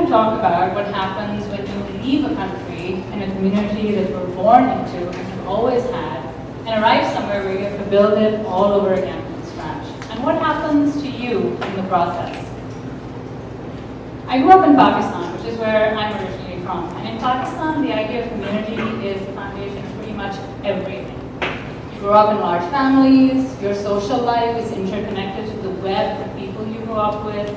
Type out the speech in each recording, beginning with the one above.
to talk about what happens when you leave a country and a community that you were born into and have always had, and arrive somewhere where you have to build it all over again from scratch. And what happens to you in the process? I grew up in Pakistan, which is where I'm originally from. And in Pakistan, the idea of community is the foundation of pretty much everything. You grow up in large families, your social life is interconnected to the web of people you grew up with.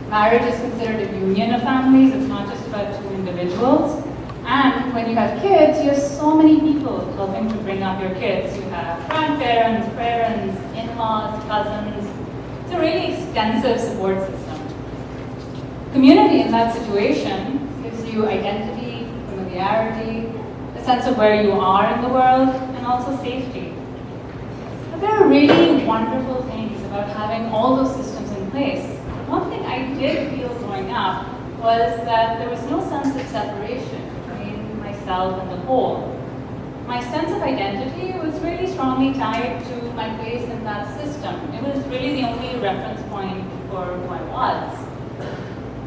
Marriage is considered a union of families, it's not just about two individuals. And when you have kids, you have so many people helping to bring up your kids. You have grandparents, parents, in-laws, cousins. It's a really extensive support system. Community in that situation gives you identity, familiarity, a sense of where you are in the world, and also safety. But there are really wonderful things about having all those systems in place. One thing I did feel growing up was that there was no sense of separation between myself and the whole. My sense of identity was really strongly tied to my place in that system. It was really the only reference point for who I was.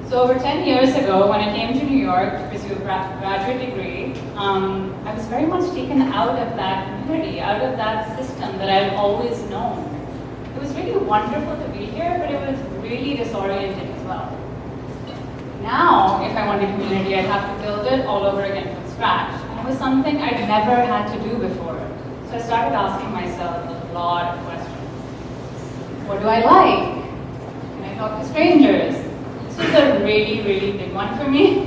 So over 10 years ago, when I came to New York to pursue a graduate degree, I was very much taken out of that community, out of that system that I had always known. It was really wonderful to be here, but it was really disorienting as well. Now, if I wanted community, I'd have to build it all over again from scratch. And it was something I'd never had to do before. So I started asking myself a lot of questions. What do I like? Can I talk to strangers? This was a really, really big one for me.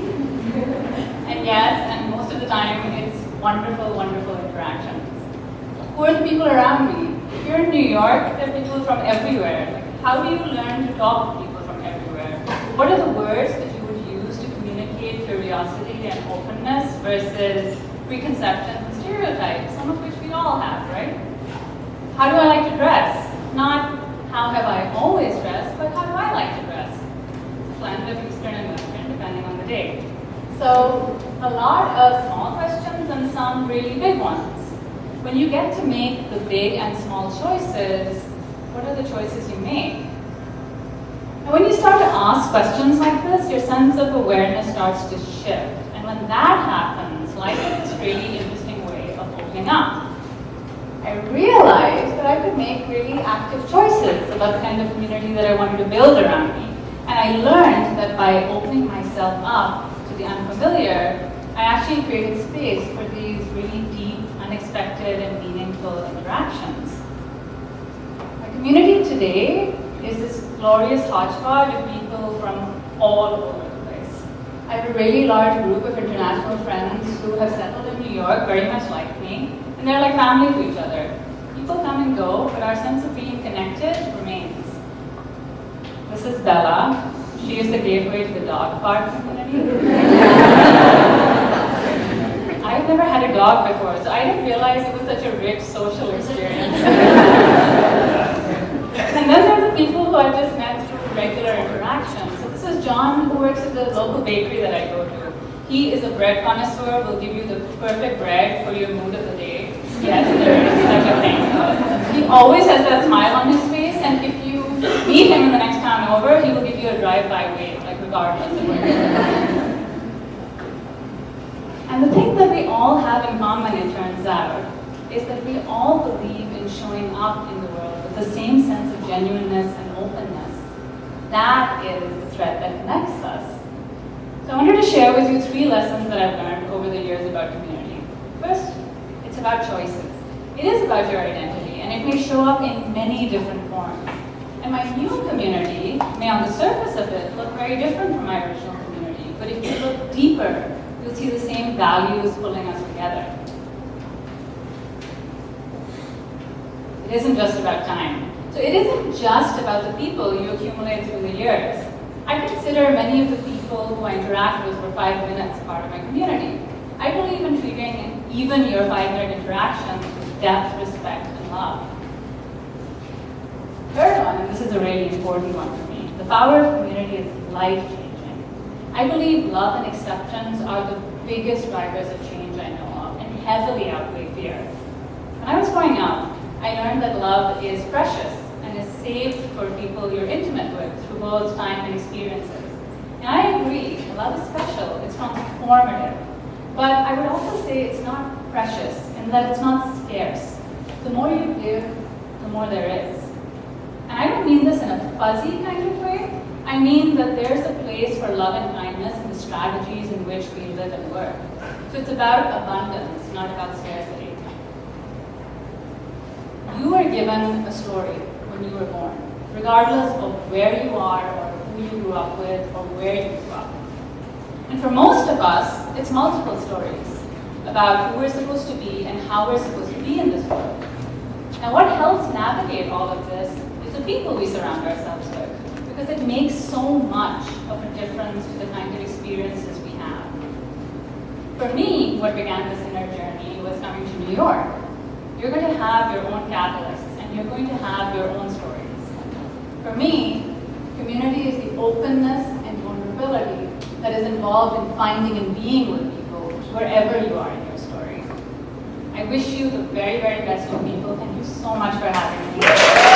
And yes, and most of the time, it's wonderful, wonderful interactions. Who are the people around me? If you're in New York, there are people from everywhere. Like, how do you learn to talk to people from everywhere? What are the words that you would use to communicate curiosity and openness versus preconceptions and stereotypes, some of which we all have, right? How do I like to dress? Not how have I always dressed, but how do I like to dress? Blend of Eastern and Western, depending on the day. So, a lot of small questions and some really big ones. When you get to make the big and small choices, what are the choices you make? And when you start to ask questions like this, your sense of awareness starts to shift. And when that happens, life is this really interesting way of opening up. I realized that I could make really active choices about the kind of community that I wanted to build around me. And I learned that by opening myself up to the unfamiliar, I actually created space for these really deep, unexpected, and meaningful interactions. My community today is this glorious hodgepodge of people from all over the place. I have a really large group of international friends who have settled in New York, very much like me, and they're like family to each other. People come and go, but our sense of being connected remains. This is Bella. She is the gateway to the dog park community. I've never had a dog before, so I didn't realize it was such a rich social experience. And then there are the people who I've just met through regular interactions. So this is John, who works at the local bakery that I go to. He is a bread connoisseur, will give you the perfect bread for your mood of the day. Yes, there is such a thing. He always has that smile on his face, and if you meet him in the next town over, he will give you a drive-by wave, like regardless of where you're going. And the thing that we all have in common, it turns out, is that we all believe in showing up in the world with the same sense of genuineness and openness. That is the thread that connects us. So I wanted to share with you 3 lessons that I've learned over the years about community. First, it's about choices. It is about your identity, and it may show up in many different forms. And my new community may, on the surface of it, look very different from my original community. But if you look deeper, you'll see the same values pulling us together. It isn't just about time. So it isn't just about the people you accumulate through the years. I consider many of the people who I interact with for 5 minutes part of my community. I believe in treating even your 5-minute interactions with depth, respect, and love. Third one, and this is a really important one for me, the power of community is life-changing. I believe love and acceptance are the biggest drivers of change I know of, and heavily outweigh fear. When I was growing up, I learned that love is precious and is saved for people you're intimate with through both time and experiences. And I agree, love is special, it's transformative. But I would also say it's not precious, in that it's not scarce. The more you give, the more there is. And I don't mean this in a fuzzy kind of way. I mean that there's a place for love and kindness in the strategies in which we live and work. So it's about abundance, not about scarcity. You were given a story when you were born, regardless of where you are or who you grew up with or where you grew up. And for most of us, it's multiple stories about who we're supposed to be and how we're supposed to be in this world. And what helps navigate all of this is the people we surround ourselves with, because it makes so much of a difference to the kind of experiences we have. For me, what began this inner journey was coming to New York. You're going to have your own catalysts, and you're going to have your own stories. For me, community is the openness and vulnerability that is involved in finding and being with people wherever you are in your story. I wish you the very, very best, you people. Thank you so much for having me.